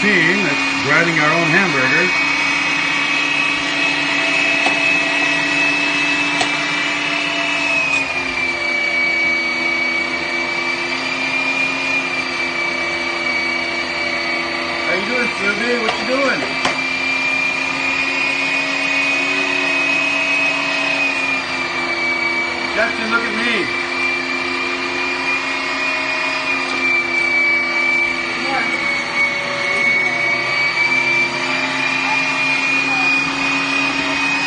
machine that's grinding our own hamburgers. How you doing, Sylvie? What you doing? Jackson, look at me.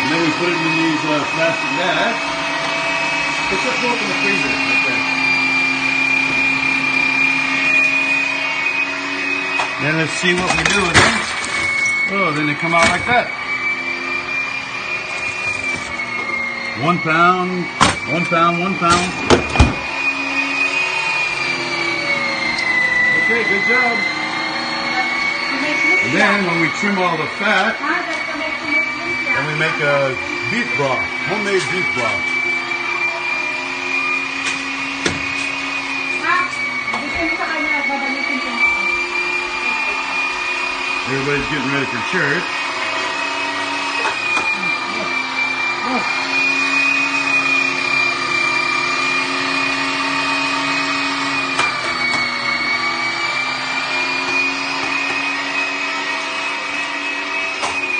And then we put it in these plastic bags. Let's open the freezer right there. Then let's see what we do with them. Oh, then they come out like that. 1 pound, 1 pound, 1 pound. Okay, good job. And then when we trim all the fat, then we make a beef broth, homemade beef broth. Everybody's getting ready for church.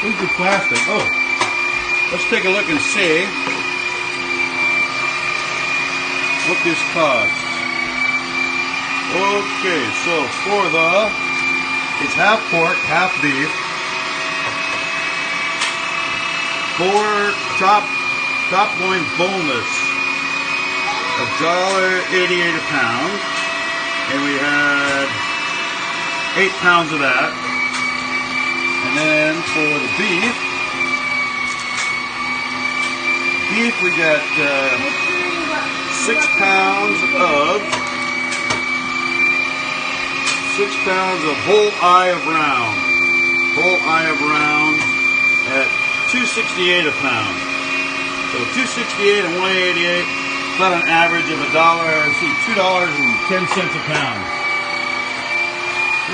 Where's the plastic? Oh, let's take a look and see what this costs. Okay, so for it's half pork, half beef, 4 top loin boneless, $1.88 a pound, and we had 8 pounds of that. And then for the beef we got 6 pounds of whole eye of round. Whole eye of round at $2.68 a pound. So $2.68 and $1.88, about an average of $2.10 a pound.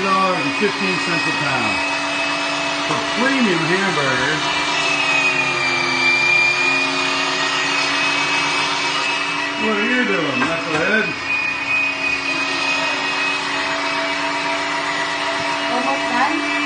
$2.15 a pound. For premium hamburgers, what are you doing, knucklehead? Almost done.